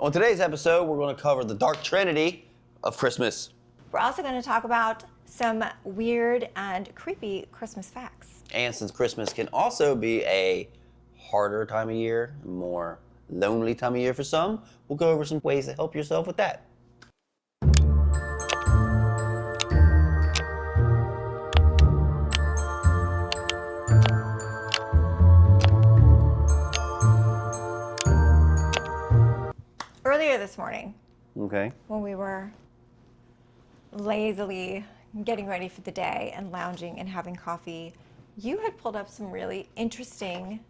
On today's episode, we're going to cover the dark trinity of Christmas. We're also going to talk about some weird and creepy Christmas facts. And since Christmas can also be a harder time of year, more lonely time of year for some, we'll go over some ways to help yourself with that. Earlier this morning, Okay. when we were lazily getting ready for the day and lounging and having coffee, you had pulled up some really interesting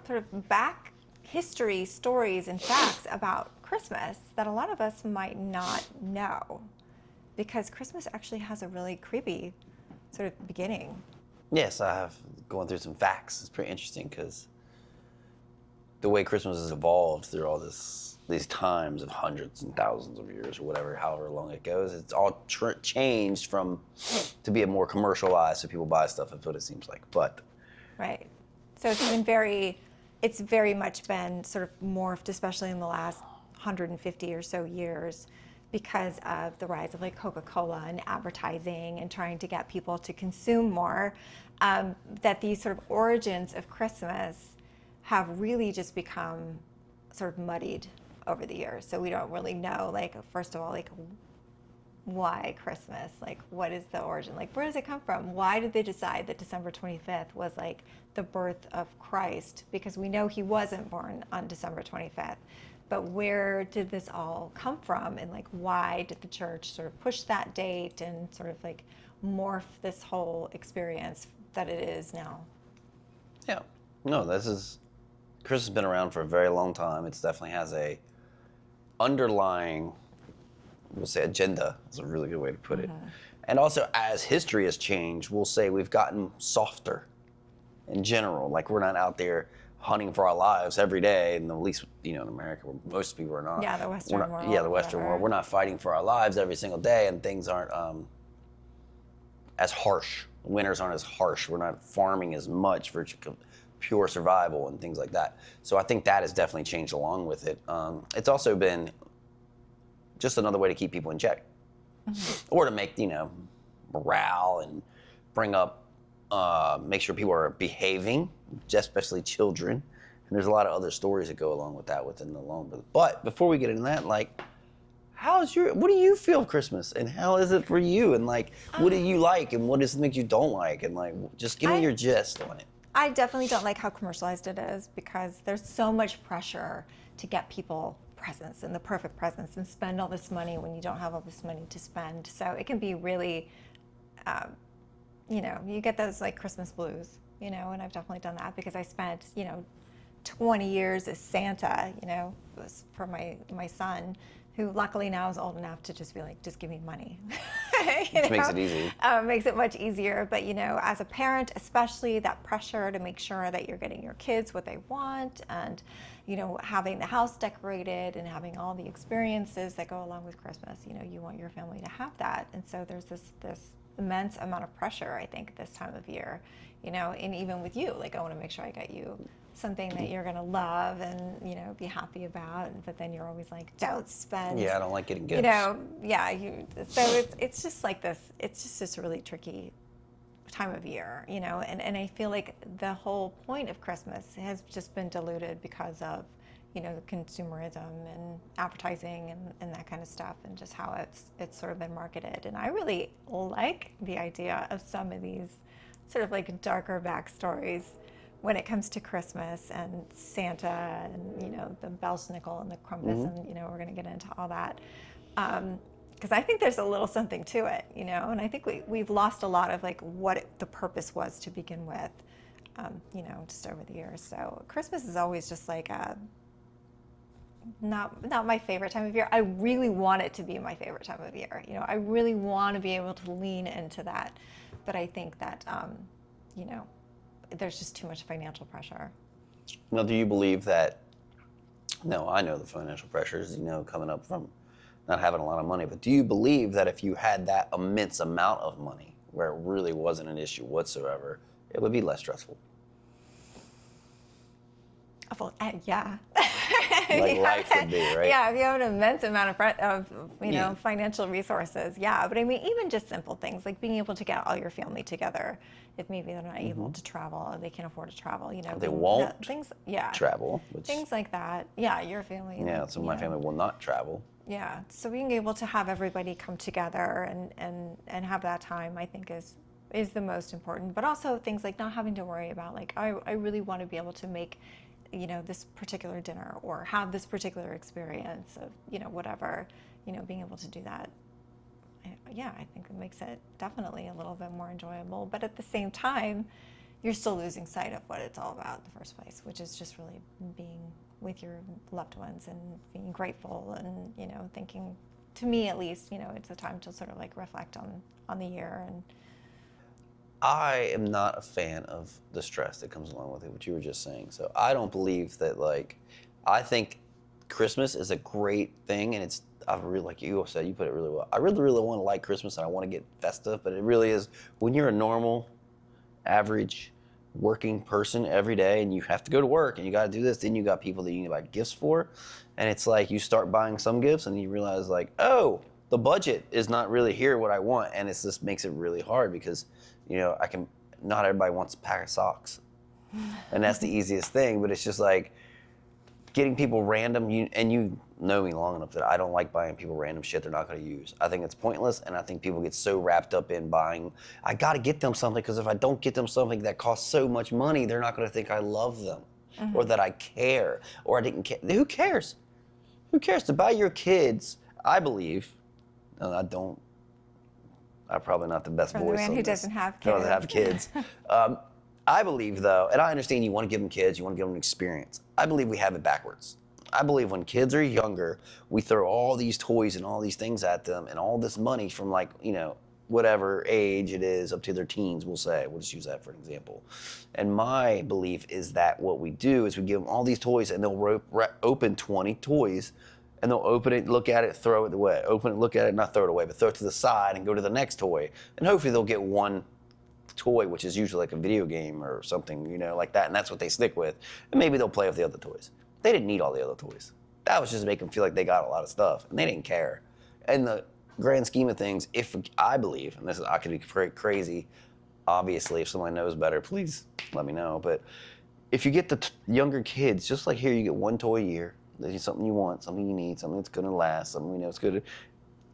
sort of back history stories and facts about Christmas that a lot of us might not know, because Christmas actually has a really creepy sort of beginning. Yes, I have going through some facts. It's pretty interesting because the way Christmas has evolved through all these times of hundreds and thousands of years or whatever, however long it goes, it's all changed from to be a more commercialized, so people buy stuff. That's what it seems like. But right, so it's very much been sort of morphed, especially in the last 150 or so years, because of the rise of like Coca-Cola and advertising and trying to get people to consume more. That these sort of origins of Christmas have really just become sort of muddied over the years. So we don't really know, like, first of all, like, why Christmas? Like, what is the origin? Like, where does it come from? Why did they decide that December 25th was like the birth of Christ? Because we know he wasn't born on December 25th. But where did this all come from? And like, why did the church sort of push that date and sort of like morph this whole experience that it is now? yeah, no, Christmas has been around for a very long time. It definitely has a underlying, we'll say, agenda. That's a really good way to put it. And also, as history has changed, we'll say we've gotten softer in general. Like, we're not out there hunting for our lives every day, and at least, in America, where most people are not. Yeah, the Western world. Yeah, the Western world. We're not fighting for our lives every single day, and things aren't as harsh. Winters aren't as harsh. We're not farming as much for pure survival and things like that. So I think that has definitely changed along with it. It's also been just another way to keep people in check, or to make morale and bring up, make sure people are behaving, especially children. And there's a lot of other stories that go along with that within the long. But before we get into that, like, what do you feel of Christmas, and how is it for you? And like, what do you like, and what is the things you don't like? And like, just give me your gist on it. I definitely don't like how commercialized it is, because there's so much pressure to get people presents and the perfect presents and spend all this money when you don't have all this money to spend. So it can be really, you get those like Christmas blues, and I've definitely done that because I spent, 20 years as Santa, for my son, who luckily now is old enough to just be like, just give me money. Which makes it easy. Makes it much easier. But, as a parent, especially, that pressure to make sure that you're getting your kids what they want, and, having the house decorated and having all the experiences that go along with Christmas. You want your family to have that. And so there's this immense amount of pressure, I think, this time of year, and even with you, like, I want to make sure I get you something that you're going to love and, be happy about, but then you're always like, don't spend. Yeah, I don't like getting gifts. So it's just like this, it's just this really tricky time of year, and I feel like the whole point of Christmas has just been diluted because of, consumerism and advertising and that kind of stuff, and just how it's sort of been marketed. And I really like the idea of some of these sort of like darker backstories when it comes to Christmas and Santa and, the Belsnickel and the Krampus, and, we're going to get into all that. Because I think there's a little something to it, and I think we've lost a lot of like what the purpose was to begin with, just over the years. So Christmas is always just like not my favorite time of year. I really want it to be my favorite time of year. I really want to be able to lean into that. But I think that, there's just too much financial pressure. Now, do you believe that, no, I know the financial pressures, coming up from not having a lot of money, but do you believe that if you had that immense amount of money, where it really wasn't an issue whatsoever, it would be less stressful? Well, yeah. like life would be, right? Yeah, if you have an immense amount of Yeah. financial resources, yeah. But I mean, even just simple things like being able to get all your family together, if maybe they're not able to travel or they can't afford to travel, They won't things, yeah, travel, which, things like that. Yeah, your family. yeah, like, so my family will not travel. Yeah, so being able to have everybody come together and have that time, I think is the most important. But also things like not having to worry about like I really want to be able to make, this particular dinner or have this particular experience of whatever, being able to do that. Yeah, I think it makes it definitely a little bit more enjoyable. But at the same time, you're still losing sight of what it's all about in the first place, which is just really being with your loved ones and being grateful and thinking, to me at least, it's a time to sort of like reflect on the year. And I am not a fan of the stress that comes along with it, what you were just saying. So I don't believe that, like, I think Christmas is a great thing, and it's, I really, like you said, you put it really well. I really, really want to like Christmas, and I want to get festive, but it really is, when you're a normal, average, working person every day, and you have to go to work, and you got to do this, then you got people that you can buy gifts for, and it's like you start buying some gifts, and you realize, like, oh, the budget is not really here what I want, and it just makes it really hard because, not everybody wants a pack of socks. And that's the easiest thing, but it's just like getting people random, and you know me long enough that I don't like buying people random shit they're not going to use. I think it's pointless, and I think people get so wrapped up in buying, I got to get them something, because if I don't get them something that costs so much money, they're not going to think I love them or that I care or I didn't care. Who cares? Who cares? To buy your kids, I believe, and I'm probably not the best for the voice man on who this. doesn't have Who kids. doesn't have kids. I believe, though, and I understand you want to give them kids, you want to give them an experience. I believe we have it backwards. I believe when kids are younger, we throw all these toys and all these things at them and all this money from, like, whatever age it is up to their teens, we'll say. We'll just use that for an example. And my belief is that what we do is we give them all these toys, and they'll open 20 toys, and they'll open it, look at it, throw it away. Open it, look at it, not throw it away, but throw it to the side and go to the next toy. And hopefully they'll get one toy, which is usually like a video game or something, like that, and that's what they stick with. And maybe they'll play with the other toys. They didn't need all the other toys. That was just to make them feel like they got a lot of stuff, and they didn't care. In the grand scheme of things, if I believe, and I could be crazy, obviously, if someone knows better, please let me know, but if you get the younger kids, just like here, you get one toy a year. There's something you want, something you need, something that's going to last, something it's good,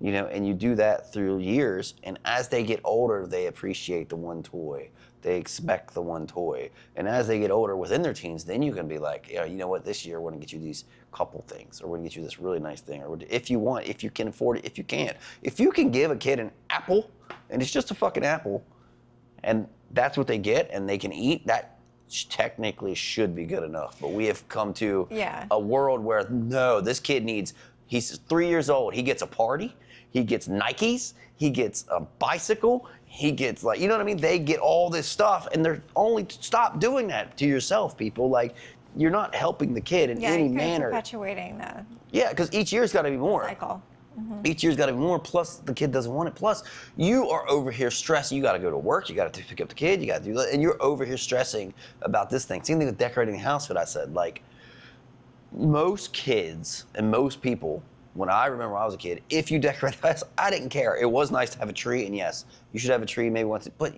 and you do that through years. And as they get older, they appreciate the one toy. They expect the one toy. And as they get older within their teens, then you can be like, you know what, this year we're going to get you these couple things, or we're going to get you this really nice thing, or if you want, if you can afford it, if you can't. If you can give a kid an apple, and it's just a fucking apple, and that's what they get, and they can eat, that technically should be good enough. But we have come to a world where, no, this kid he's 3 years old, he gets a party, he gets Nikes, he gets a bicycle, he gets, like, you know what I mean? They get all this stuff, and they're only, stop doing that to yourself, people. Like, you're not helping the kid in any manner. Perpetuating the because each year's got to be more. cycle. Mm-hmm. Each year's got to be more, plus the kid doesn't want it. Plus, you are over here stressing. You got to go to work. You got to pick up the kid. You got to do that. And you're over here stressing about this thing. Same thing with decorating the house, what I said. Like, most kids and most people, when I remember when I was a kid, if you decorate the house, I didn't care. It was nice to have a tree, and yes, you should have a tree maybe once. But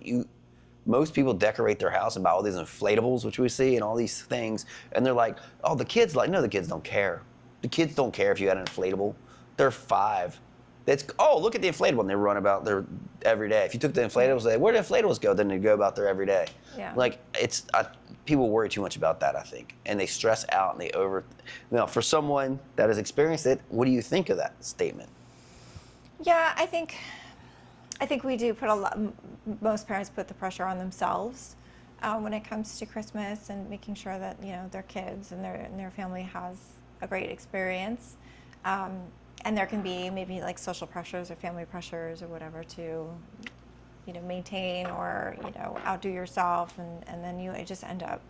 most people decorate their house and buy all these inflatables, which we see, and all these things. And they're like, oh, the kids no, the kids don't care. The kids don't care if you had an inflatable. They're 5. Look at the inflatable, and they run about there every day. If you took the inflatables, where do inflatables go? Then they go about there every day. Yeah. Like, people worry too much about that, I think, and they stress out and they for someone that has experienced it, what do you think of that statement? Yeah, I think we do put most parents put the pressure on themselves when it comes to Christmas and making sure that their kids and their family has a great experience. And there can be maybe like social pressures or family pressures or whatever to, maintain or, outdo yourself. And then you just end up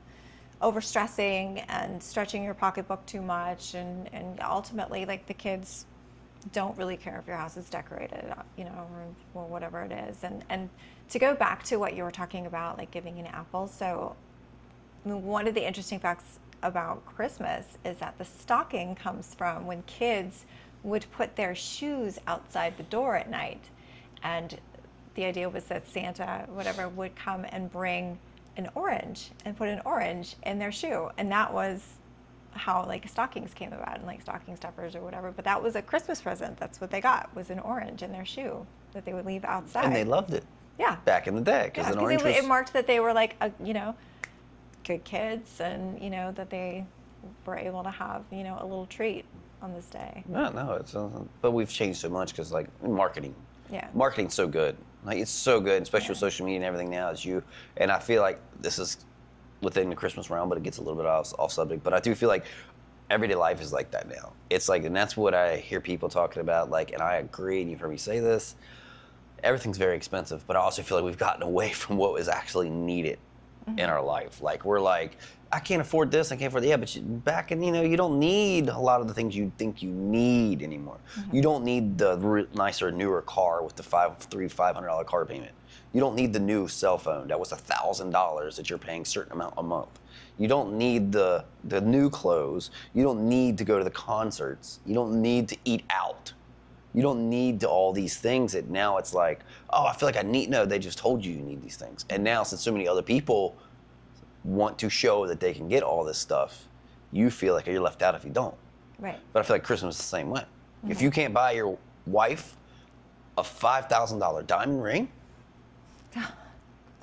overstressing and stretching your pocketbook too much. And ultimately, like, the kids don't really care if your house is decorated, or whatever it is. And to go back to what you were talking about, like giving an apple. So one of the interesting facts about Christmas is that the stocking comes from when kids would put their shoes outside the door at night. And the idea was that Santa, whatever, would come and bring an orange and put an orange in their shoe. And that was how like stockings came about, and like stocking stuffers or whatever. But that was a Christmas present. That's what they got, was an orange in their shoe that they would leave outside. And they loved it. Yeah. Back in the day, because an orange was... it marked that they were like, good kids, and, that they were able to have, a little treat on this day. No, it's but we've changed so much because like marketing. Yeah. Marketing's so good. Like it's so good, especially with social media and everything now. And I feel like this is within the Christmas realm, but it gets a little bit off subject. But I do feel like everyday life is like that now. It's like, and that's what I hear people talking about. Like, and I agree, and you've heard me say this. Everything's very expensive, but I also feel like we've gotten away from what was actually needed in our life. Like we're like, I can't afford this, I can't afford that. Yeah, but back in, you don't need a lot of the things you think you need anymore. You don't need the nicer, newer car with the $500 car payment. You don't need the new cell phone that was $1,000 that you're paying a certain amount a month. You don't need the new clothes. You don't need to go to the concerts. You don't need to eat out. You don't need all these things that now it's like, oh, I feel like I need. No, they just told you need these things. And now, since so many other people want to show that they can get all this stuff, you feel like you're left out if you don't. Right. But I feel like Christmas is the same way. If you can't buy your wife a $5,000 diamond ring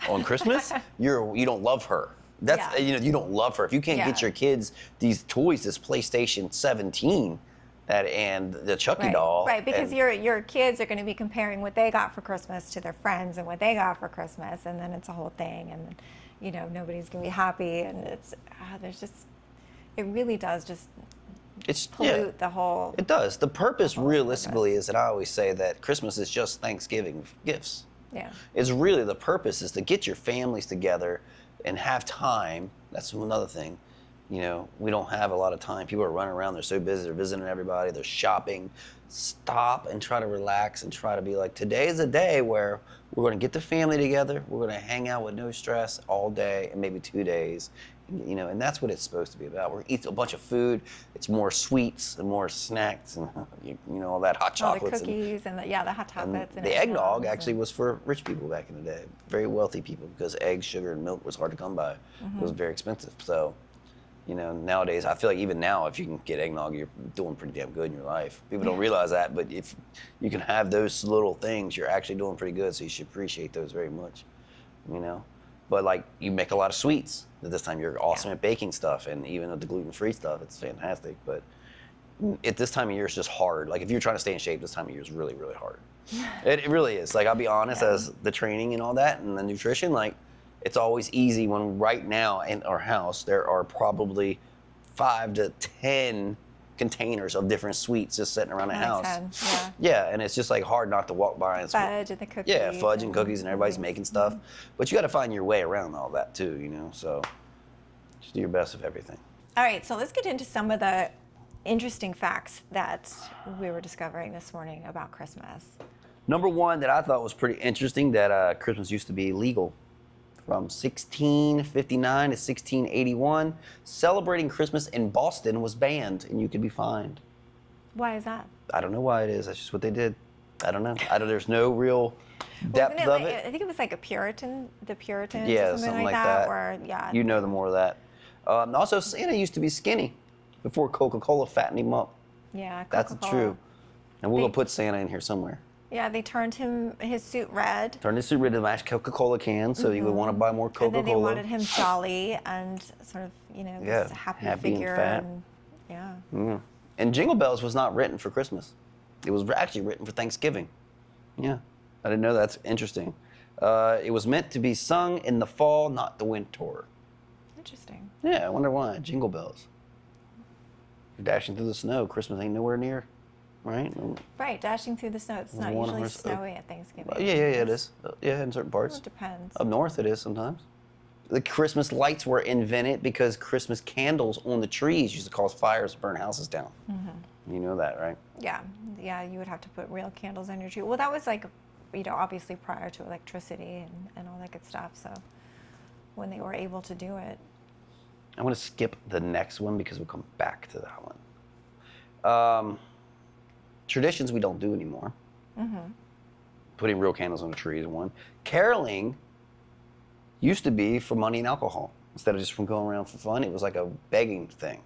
on Christmas, you don't love her. That's you don't love her. If you can't get your kids these toys, this PlayStation 17, and the Chucky doll. Right, because your kids are going to be comparing what they got for Christmas to their friends and what they got for Christmas, and then it's a whole thing, and nobody's going to be happy, and it really does just pollute the whole. It does. The purpose realistically is that I always say that Christmas is just Thanksgiving gifts. Yeah. It's really the purpose is to get your families together and have time. That's another thing. We don't have a lot of time. People are running around. They're so busy. They're visiting everybody. They're shopping. Stop and try to relax and try to be like, today is a day where we're going to get the family together. We're going to hang out with no stress all day and maybe 2 days. And that's what it's supposed to be about. We're eating a bunch of food. It's more sweets and more snacks and all that hot chocolates. The cookies and the hot chocolates. And the eggnog actually was for rich people back in the day, very wealthy people, because eggs, sugar, and milk was hard to come by. It was very expensive. So. Nowadays, I feel like even now, if you can get eggnog, you're doing pretty damn good in your life. People don't realize that, but if you can have those little things, you're actually doing pretty good, so you should appreciate those very much, But, like, you make a lot of sweets. At this time, you're awesome at baking stuff, and even with the gluten-free stuff, it's fantastic. But at this time of year, it's just hard. Like, if you're trying to stay in shape, this time of year is really, really hard. It really is. Like, I'll be honest, as the training and all that and the nutrition, like, it's always easy when right now in our house there are probably 5 to 10 containers of different sweets just sitting around the house. 10, yeah, and it's just like hard not to walk by and fudge and the cookies. Yeah, fudge and cookies, and everybody's making stuff. But you got to find your way around all that too, So just do your best with everything. All right, so let's get into some of the interesting facts that we were discovering this morning about Christmas. Number one that I thought was pretty interesting, that Christmas used to be legal. From 1659 to 1681, celebrating Christmas in Boston was banned, and you could be fined. Why is that? I don't know why it is. That's just what they did. I don't know. There's no real depth of it. I think it was like the Puritans yeah, or something like that. Or, you know the more of that. Also, Santa used to be skinny before Coca-Cola fattened him up. Yeah, Coca-Cola. That's true. And we're going to put Santa in here somewhere. Yeah, they turned his suit red. Turned his suit red to match Coca-Cola cans, so you would want to buy more Coca-Cola. And then they wanted him jolly and sort of, this happy figure. And fat. And Jingle Bells was not written for Christmas. It was actually written for Thanksgiving. Yeah, I didn't know. That's interesting. It was meant to be sung in the fall, not the winter. Interesting. Yeah, I wonder why. Jingle Bells. You're dashing through the snow. Christmas ain't nowhere near. Right? Right, dashing through the snow. It's not usually snowy at Thanksgiving. Yeah, it is. Yeah, in certain parts. Well, it depends. Up north it is sometimes. The Christmas lights were invented because Christmas candles on the trees used to cause fires to burn houses down. You know that, right? Yeah, you would have to put real candles on your tree. Well, that was like, obviously prior to electricity and all that good stuff, so when they were able to do it. I'm going to skip the next one because we'll come back to that one. Traditions we don't do anymore. Putting real candles on the tree is one. Caroling used to be for money and alcohol. Instead of just from going around for fun, it was like a begging thing.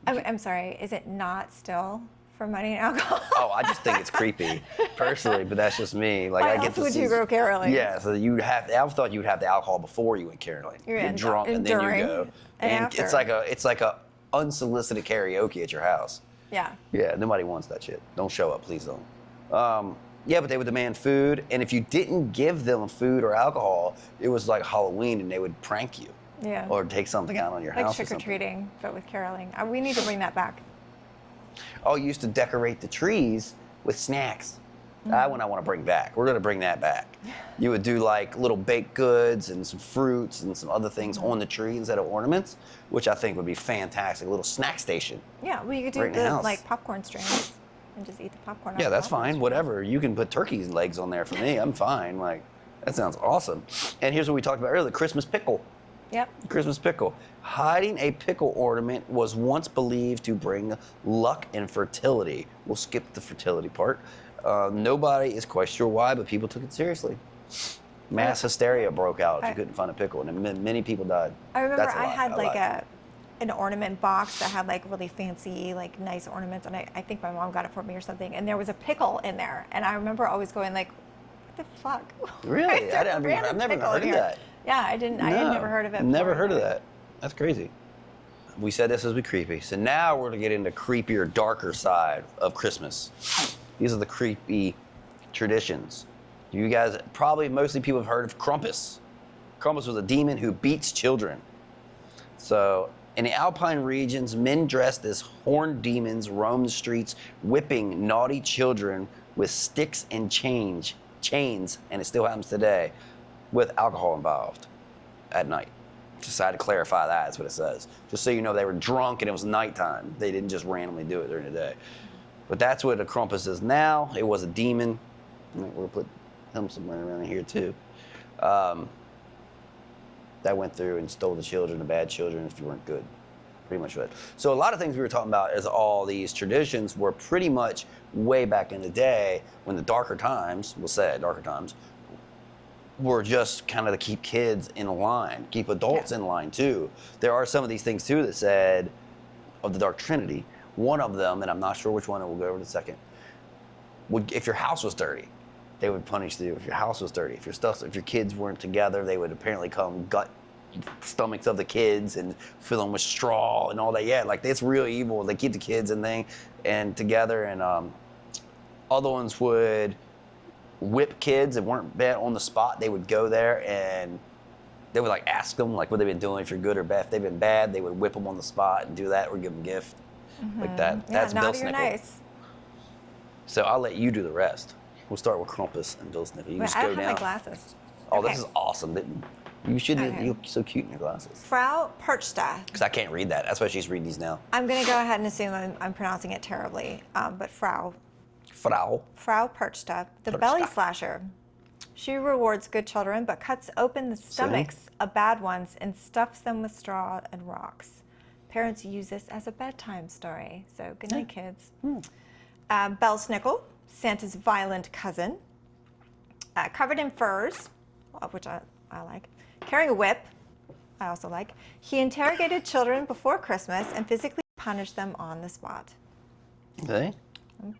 I'm sorry, is it not still for money and alcohol? Oh, I just think it's creepy, personally, but that's just me. Like, Why I get else to would see, you go caroling? Yeah, so you'd have. I thought you'd have the alcohol before you went caroling. You're get drunk and then you go. and after. it's like a unsolicited karaoke at your house. Yeah. Yeah, nobody wants that shit. Don't show up, please don't. Yeah, but they would demand food, and if you didn't give them food or alcohol, it was like Halloween, and they would prank you. Yeah. Or take something out on your Like house. trick or treating, but with caroling. We need to bring that back. Oh, you used to decorate the trees with snacks. That one I want to bring back. We're going to bring that back. You would do like little baked goods and some fruits and some other things on the tree instead of ornaments, which I think would be fantastic. A little snack station. Yeah, well, you could do Right in the house. like popcorn strings and just eat the popcorn. Yeah, off the that's popcorn fine. string. Whatever. You can put turkey's legs on there for me. I'm fine. Like, that sounds awesome. And here's what we talked about earlier, the Christmas pickle. Yep. Christmas pickle. Hiding a pickle ornament was once believed to bring luck and fertility. We'll skip the fertility part. Nobody is quite sure why, but people took it seriously. Mass hysteria broke out if you couldn't find a pickle, and many people died. I remember That's a I lot, had a like lot. an ornament box that had like really fancy, like nice ornaments, and I think my mom got it for me or something, and there was a pickle in there, and I remember always going like, what the fuck? Really? Why is there a I've random never pickle heard in of here? that. Yeah, I didn't. I had never heard of it. Never before. heard of that. That's crazy. We said this would be creepy. So now we're going to get into creepier, darker side of Christmas. These are the creepy traditions. You guys, probably mostly people have heard of Krampus. Krampus was a demon who beats children. So in the Alpine regions, men dressed as horned demons roam the streets, whipping naughty children with sticks and chains, and it still happens today, with alcohol involved at night. Decided to clarify that, that's what it says. Just so you know, they were drunk and it was nighttime. They didn't just randomly do it during the day. But that's what a Krampus is now. It was a demon. We're gonna put him somewhere around here too. That went through and stole the children, the bad children, if you weren't good. Pretty much what. So a lot of things we were talking about is all these traditions were pretty much way back in the day when the darker times, we'll say darker times, were just kind of to keep kids in line, keep adults in line too. There are some of these things too that said of the Dark Trinity. One of them, and I'm not sure which one, and we'll go over in a second, would, if your house was dirty, they would punish you. If your house was dirty, if your kids weren't together, they would apparently come gut stomachs of the kids and fill them with straw and all that. Yeah, like it's real evil. They keep the kids and together, and other ones would whip kids and weren't bad on the spot. They would go there and they would like ask them like what they've been doing, if you're good or bad. If they've been bad, they would whip them on the spot and do that or give them a gift like that. Yeah, That's Bill naughty or Snickle. nice. So I'll let you do the rest. We'll start with Krampus and Bill Snickle. You Wait, just I go don't have down. my glasses. Oh, Okay. this is awesome. You should. Okay. You look so cute in your glasses. Frau Perchta. Because I can't read that. That's why she's reading these now. I'm going to go ahead and assume I'm pronouncing it terribly, but Frau Perchta, the Perchta. belly slasher. She rewards good children, but cuts open the stomachs of bad ones and stuffs them with straw and rocks. Parents use this as a bedtime story. So good night, kids. Bell Snickle, Santa's violent cousin, covered in furs, which I like, carrying a whip, I also like. He interrogated children before Christmas and physically punished them on the spot. Okay.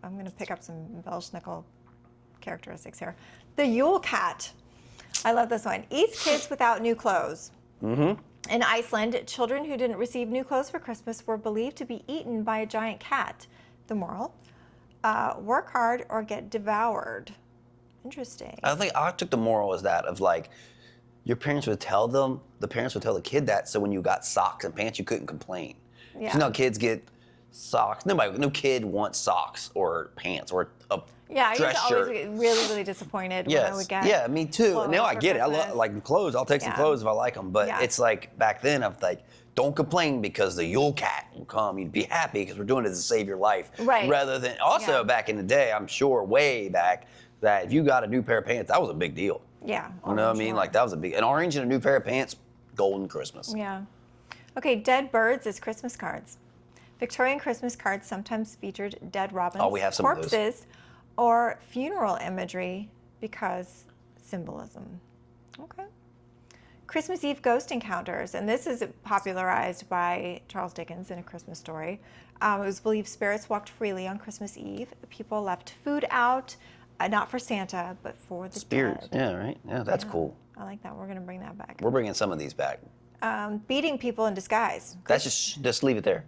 I'm going to pick up some Bell Snickle characteristics here. The Yule Cat. I love this one. Eats kids without new clothes. In Iceland, children who didn't receive new clothes for Christmas were believed to be eaten by a giant cat. The moral, work hard or get devoured. Interesting. I think I took the moral as that of like, your parents would tell them, the parents would tell the kid that, so when you got socks and pants, you couldn't complain. Yeah. You know, kids get socks. No kid wants socks or pants or a Yeah, I used dress to always shirt. get really, really disappointed when I would get Yeah, me too. clothes Now I for get it. I Christmas. love like clothes. I'll take some Yeah. clothes if I like them. But Yeah. it's like back then, I'm like, don't complain because the Yule Cat will come. You'd be happy because we're doing it to save your life. Right. Rather than also Yeah. back in the day, I'm sure way back that if you got a new pair of pants, that was a big deal. Yeah. You know what I mean? sure. Like that was an orange and a new pair of pants, golden Christmas. Yeah. Okay, dead birds as Christmas cards. Victorian Christmas cards sometimes featured dead robins, Oh, we have some of those. corpses, or funeral imagery because symbolism. Okay. Christmas Eve ghost encounters, and this is popularized by Charles Dickens in A Christmas Story. It was believed spirits walked freely on Christmas Eve. People left food out, not for Santa, but for the Spirits. dead. Yeah, right. Yeah, that's cool. I like that. We're going to bring that back. We're bringing some of these back. Beating people in disguise. That's just leave it there.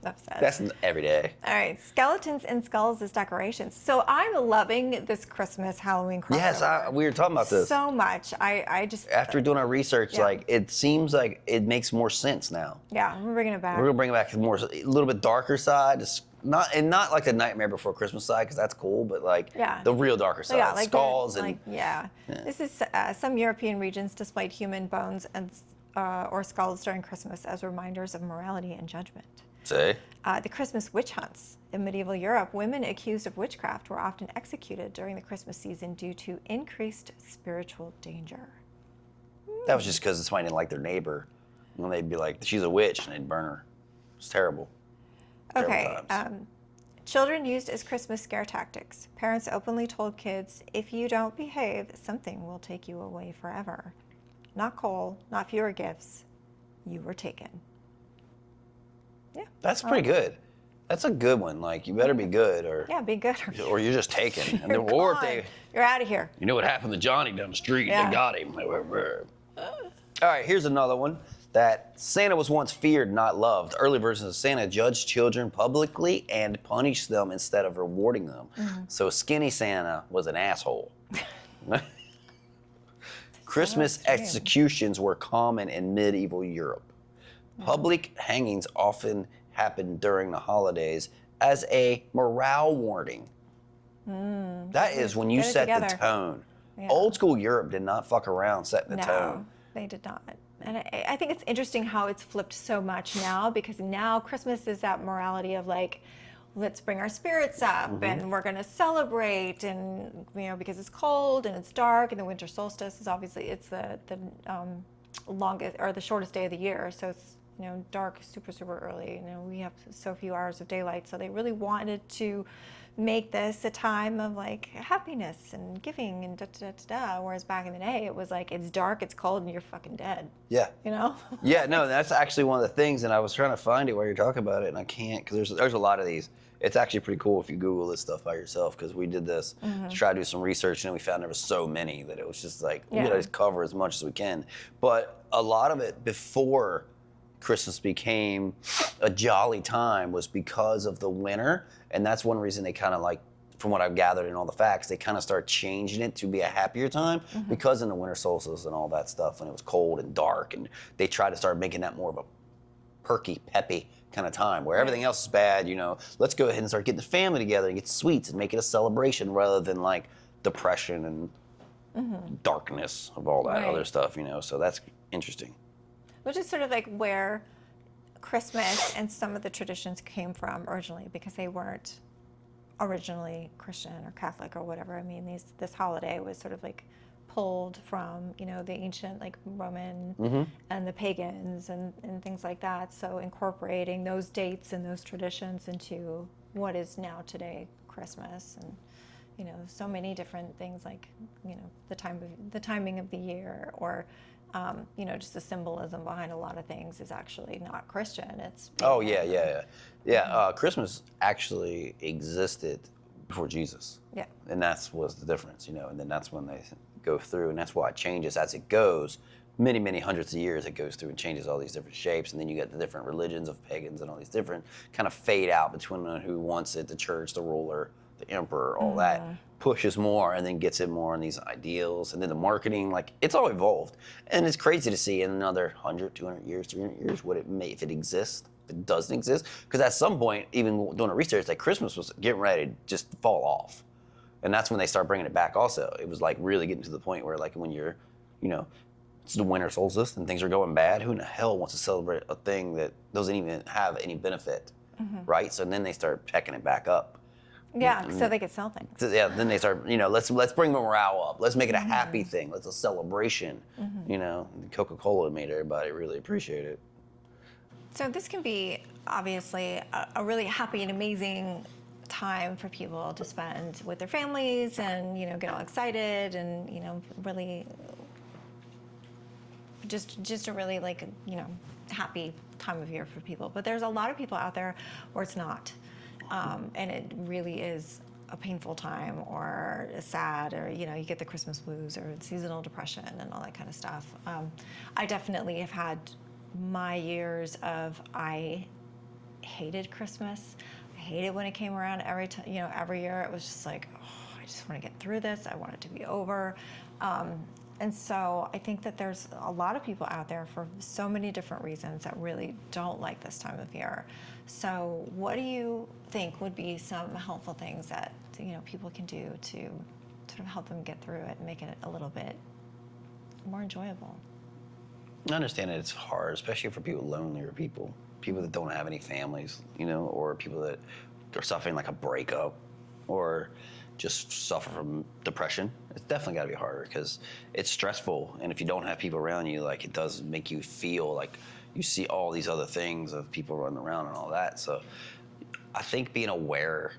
Upset. That's every day. All right, skeletons and skulls as decorations. So I'm loving this Christmas Halloween crossover. Yes, we were talking about this. So much. I just After doing our research, Yeah. like it seems like it makes more sense now. yeah, we're bringing it back. We're gonna bring it back to more a little bit darker side. Just not like the Nightmare Before Christmas side because that's cool, but like Yeah. the real darker side, Yeah, like skulls the, and yeah. This is some European regions displayed human bones and or skulls during Christmas as reminders of morality and judgment. say. The Christmas witch hunts. In medieval Europe, women accused of witchcraft were often executed during the Christmas season due to increased spiritual danger. That was just because somebody didn't like their neighbor, and they'd be like, "She's a witch," and they'd burn her. It's terrible. Okay. Terrible Children used as Christmas scare tactics. Parents openly told kids, if you don't behave, something will take you away forever. Not coal, not fewer gifts. You were taken. Yeah. That's pretty good. That's a good one. Like, you better be good, or Yeah, be good. or you're just taken. And You're then, or if gone. they, You're out of here. you know what happened to Johnny down the street? Yeah. They got him. All right, here's another one. That Santa was once feared, not loved. Early versions of Santa judged children publicly and punished them instead of rewarding them. So Skinny Santa was an asshole. Christmas extreme. executions were common in medieval Europe. Public hangings often happened during the holidays as a morale warning. That is when you Get it set the together. tone. Yeah. Old school Europe did not fuck around setting the No, tone. they did not. And I think it's interesting how it's flipped so much now, because now Christmas is that morality of like, let's bring our spirits up and we're going to celebrate, and because it's cold and it's dark, and the winter solstice is obviously it's the longest or the shortest day of the year, so it's dark super early. We have so few hours of daylight, so they really wanted to make this a time of like happiness and giving and whereas back in the day it was like, it's dark, it's cold, and you're fucking dead. Yeah. Yeah, no, that's actually one of the things, and I was trying to find it while you're talking about it, and I can't, because there's a lot of these. It's actually pretty cool if you Google this stuff by yourself, because we did this to try to do some research, and we found there was so many that it was just like, we gotta just cover as much as we can. But a lot of it before Christmas became a jolly time was because of the winter, and that's one reason they kind of like, from what I've gathered in all the facts, they kind of start changing it to be a happier time because in the winter solstice and all that stuff, when it was cold and dark, and they try to start making that more of a perky, peppy kind of time where everything else is bad. Let's go ahead and start getting the family together and get sweets and make it a celebration rather than like depression and darkness of all that other stuff. So that's interesting. Which is sort of like where Christmas and some of the traditions came from originally, because they weren't originally Christian or Catholic or whatever. I mean, this holiday was sort of like pulled from, the ancient like Roman and the pagans and things like that. So incorporating those dates and those traditions into what is now today Christmas, and so many different things like the timing of the year, or just the symbolism behind a lot of things is actually not Christian. It's Christmas actually existed before Jesus. Yeah. And that was the difference, and then that's when they go through, and that's why it changes as it goes. Many hundreds of years it goes through and changes all these different shapes, and then you get the different religions of pagans and all these different kind of fade out between who wants it, the church, the ruler, the emperor, all that pushes more and then gets it more in these ideals, and then the marketing, like it's all evolved. And it's crazy to see in another 100, 200 years, 300 years what it may, if it exists, if it doesn't exist. Because at some point, even doing a research, like Christmas was getting ready to just fall off. And that's when they start bringing it back also. It was like really getting to the point where like when you're, it's the winter solstice and things are going bad, who in the hell wants to celebrate a thing that doesn't even have any benefit, right? So then they start pecking it back up. Yeah, so they could sell things. So, yeah, then they start, let's bring the morale up. Let's make it a happy thing. Let's a celebration. Coca-Cola made everybody really appreciate it. So this can be obviously a really happy and amazing time for people to spend with their families and, get all excited and, really just a really happy time of year for people. But there's a lot of people out there where it's not. And it really is a painful time or sad, or you get the Christmas blues or seasonal depression and all that kind of stuff. I definitely have had my years of I hated Christmas. I hated when it came around every year. It was just like, I just want to get through this. I want it to be over. And so I think that there's a lot of people out there for so many different reasons that really don't like this time of year. So what do you think would be some helpful things that people can do to sort of help them get through it and make it a little bit more enjoyable? I understand that it's hard, especially for lonelier people that don't have any families, or people that are suffering like a breakup or just suffer from depression. It's definitely got to be harder because it's stressful, and if you don't have people around you, like, it does make you feel like you see all these other things of people running around and all that. So I think being aware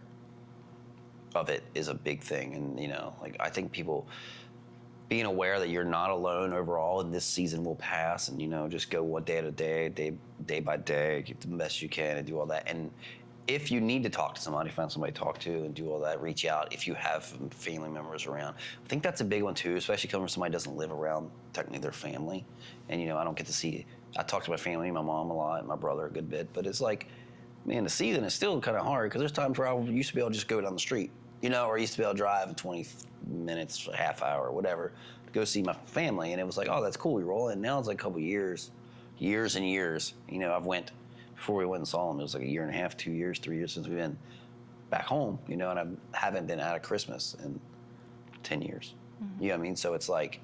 of it is a big thing, and I think people being aware that you're not alone overall, and this season will pass, and just go one day at a day by day, get the best you can, and do all that. And if you need to talk to somebody, find somebody to talk to and do all that, reach out if you have family members around. I think that's a big one too, especially coming from somebody who doesn't live around technically their family. And I don't get to see, I talk to my family, my mom a lot, my brother a good bit, but it's like, man, the season is still kind of hard because there's times where I used to be able to just go down the street, or I used to be able to drive 20 minutes, a half hour, or whatever, to go see my family. And it was like, oh, that's cool, we roll in. Now it's like a couple years and years. I've went, before we went and saw them, it was like a year and a half, 2 years, 3 years since we've been back home, and I haven't been out of Christmas in 10 years. You know what I mean? So it's like,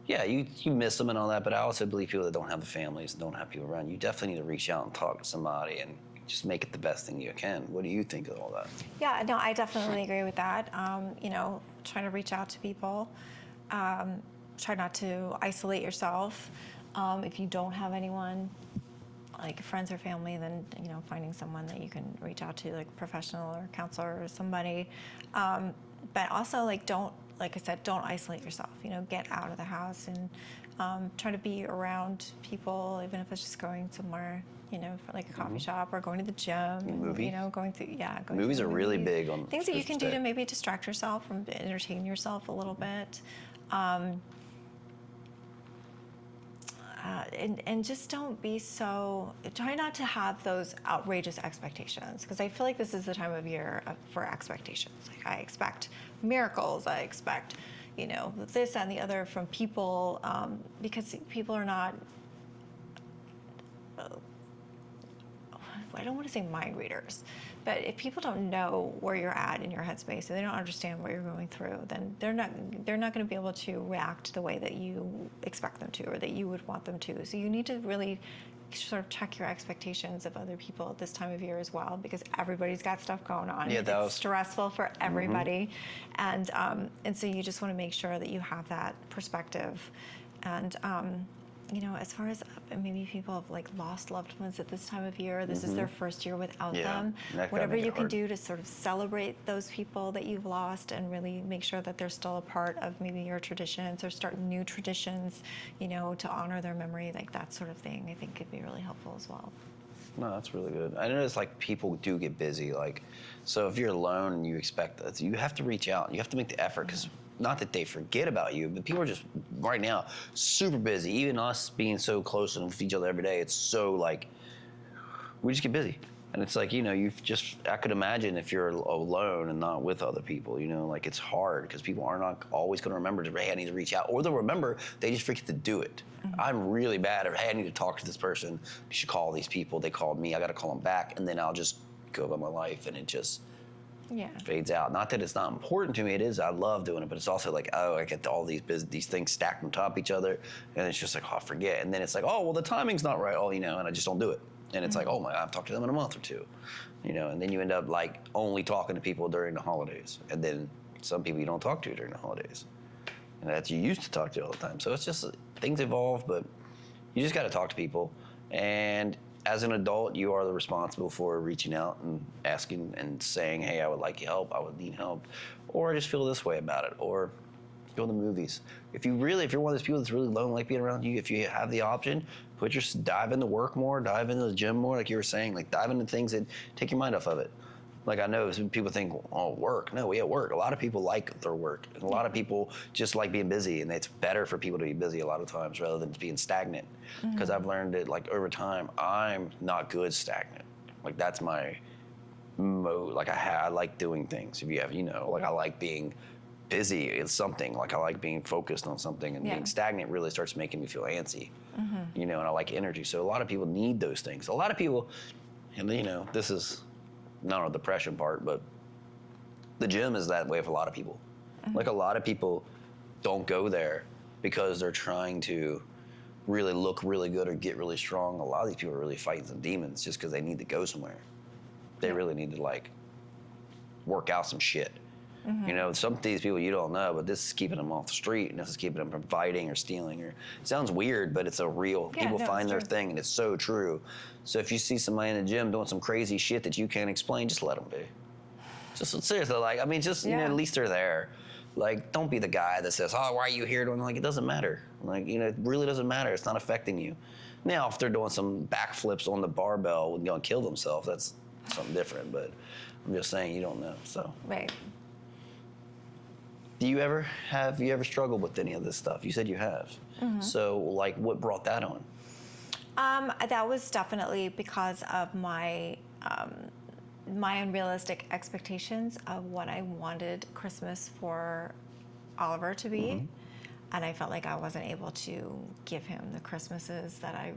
yeah, you miss them and all that, but I also believe people that don't have the families, don't have people around, you definitely need to reach out and talk to somebody and just make it the best thing you can. What do you think of all that? Yeah, no, I definitely agree with that. Trying to reach out to people. Try not to isolate yourself. If you don't have anyone, like friends or family, then finding someone that you can reach out to, like a professional or counselor or somebody. But also, don't isolate yourself. Get out of the house and try to be around people, even if it's just going somewhere, for like a coffee shop or going to the gym. Movie. Going through movies are really big on things that you can do to maybe distract yourself and entertain yourself a little bit. And just don't be try not to have those outrageous expectations, because I feel like this is the time of year for expectations. Like, I expect miracles, I expect, this and the other from people, because people are not, I don't want to say mind readers, but if people don't know where you're at in your headspace and they don't understand what you're going through, then they're not going to be able to react the way that you expect them to or that you would want them to. So you need to really sort of check your expectations of other people at this time of year as well, because everybody's got stuff going on. Yeah, it's stressful for everybody, and so you just want to make sure that you have that perspective. And as far as maybe people have lost loved ones at this time of year, this is their first year without them. Whatever you can do to sort of celebrate those people that you've lost and really make sure that they're still a part of maybe your traditions, or start new traditions, to honor their memory, like that sort of thing, I think could be really helpful as well. No, that's really good. I notice people do get busy. So if you're alone and you expect that, you have to reach out. You have to make the effort, because not that they forget about you, but people are just right now super busy. Even us being so close and with each other every day, it's so we just get busy. And it's I could imagine if you're alone and not with other people, it's hard, because people are not always going to remember hey, I need to reach out. Or they'll remember, they just forget to do it. I'm really bad at, hey, I need to talk to this person. You should call these people. They called me. I got to call them back. And then I'll just go about my life, and it just fades out. Not that it's not important to me. It is. I love doing it. But it's also I get all these things stacked on top of each other. And it's just I forget. And then it's oh, well, the timing's not right. And I just don't do it. And it's like, oh my, I've talked to them in a month or two, you know, and then you end up like only talking to people during the holidays. And then some people you don't talk to during the holidays. And that's you used to talk to all the time. So it's just, things evolve, but you just got to talk to people. And as an adult, you are responsible for reaching out and asking and saying, hey, I would like help, I would need help, or I just feel this way about it, or go to the movies. If you're one of those people that's really lonely, like being around you, if you have the option, dive into work more, dive into the gym more, like you were saying, like dive into things that take your mind off of it. Like I know some people think, oh, work. No, we at work. A lot of people like their work. And a lot of people just like being busy, and it's better for people to be busy a lot of times rather than being stagnant. Because I've learned it, like over time, I'm not good stagnant. Like that's my mode. Like I like doing things. If you have, like I like being busy in something. Like I like being focused on something, and being stagnant really starts making me feel antsy. And I like energy. So a lot of people need those things. A lot of people, and this is not a depression part, but the gym is that way for a lot of people. Like a lot of people don't go there because they're trying to really look really good or get really strong. A lot of these people are really fighting some demons just because they need to go somewhere. They really need to like work out some shit. Some of these people you don't know, but this is keeping them off the street, and this is keeping them from fighting or stealing. Or it sounds weird, but it's a real. People find their thing, and it's so true. So if you see somebody in the gym doing some crazy shit that you can't explain, just let them be. Just seriously, at least they're there. Like, don't be the guy that says, "Oh, why are you here?" Like, it doesn't matter. Like, it really doesn't matter. It's not affecting you. Now, if they're doing some backflips on the barbell and going to kill themselves, that's something different. But I'm just saying, you don't know. So. Right. Have you ever struggled with any of this stuff? You said you have. So, like, what brought that on? That was definitely because of my unrealistic expectations of what I wanted Christmas for Oliver to be. And I felt like I wasn't able to give him the Christmases that I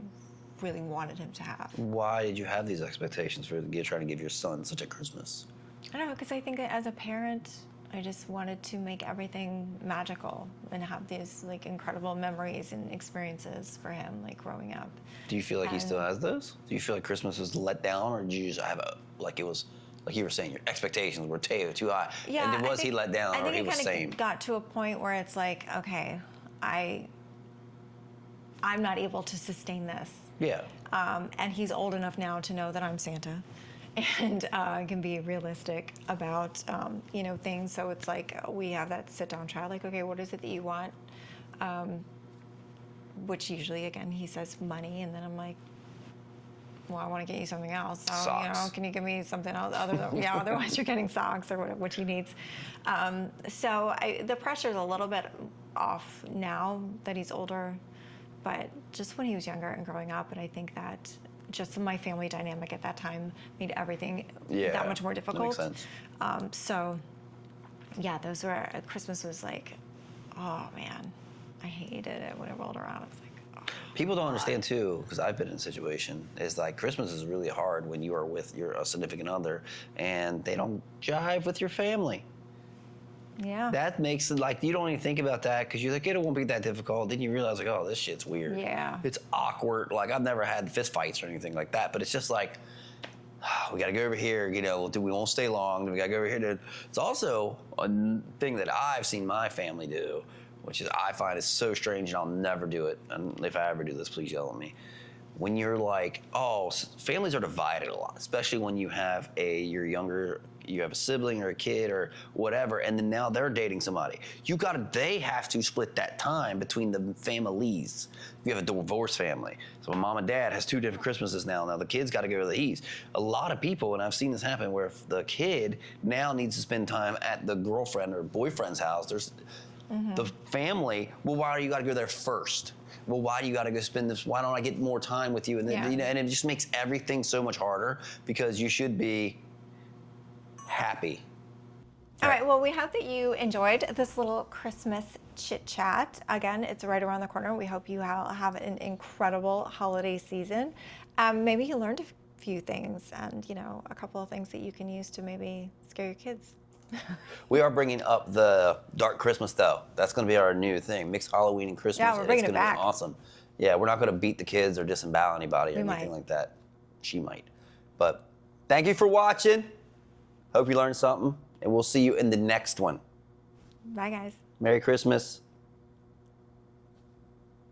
really wanted him to have. Why did you have these expectations for trying to give your son such a Christmas? I don't know, because I think that as a parent, I just wanted to make everything magical and have these like incredible memories and experiences for him, like growing up. Do you feel like he still has those? Do you feel like Christmas was let down, or did you just have like it was, like you were saying, your expectations were too high? Yeah, and was he let down, or he was same? I think it got to a point where it's like, okay, I'm not able to sustain this. Yeah. And he's old enough now to know that I'm Santa. And can be realistic about, things. So it's like we have that sit-down chat, like, okay, what is it that you want? Which usually, again, he says money, and then I'm like, well, I want to get you something else. So, socks. Can you give me something else other than, otherwise you're getting socks or what he needs. So the pressure's a little bit off now that he's older, but just when he was younger and growing up, and I think that just my family dynamic at that time made everything that much more difficult. That makes sense. Those were, Christmas was like, oh man, I hated it when it rolled around. It's like, oh, people don't understand too, because I've been in a situation, is like Christmas is really hard when you are with your significant other and they don't jive with your family. Yeah. That makes it like, you don't even think about that because you're like, it won't be that difficult. Then you realize like, oh, this shit's weird. Yeah. It's awkward. Like, I've never had fist fights or anything like that, but it's just like, we got to go over here, we won't stay long. We got to go over here. It's also a thing that I've seen my family do, which is I find is so strange, and I'll never do it. And if I ever do this, please yell at me. When you're like, families are divided a lot, especially when you have you have a sibling or a kid or whatever, and then now they're dating somebody. They have to split that time between the families. You have a divorced family. So mom and dad has two different Christmases now. Now the kid's got to go to the East. A lot of people, and I've seen this happen, where if the kid now needs to spend time at the girlfriend or boyfriend's house, there's the family, well, why do you got to go there first? Well, why do you got to go spend this? Why don't I get more time with you? And then, and it just makes everything so much harder because you should be happy. All right. Well, we hope that you enjoyed this little Christmas chit chat. Again, it's right around the corner. We hope you have an incredible holiday season. Maybe you learned a few things, and a couple of things that you can use to maybe scare your kids. We are bringing up the Dark Christmas, though. That's going to be our new thing. Mix Halloween and Christmas. Yeah, we're bringing it back. It's going to be awesome. Yeah, we're not going to beat the kids or disembowel anybody or anything like that. she might. But thank you for watching. Hope you learned something, and we'll see you in the next one. Bye, guys. Merry Christmas.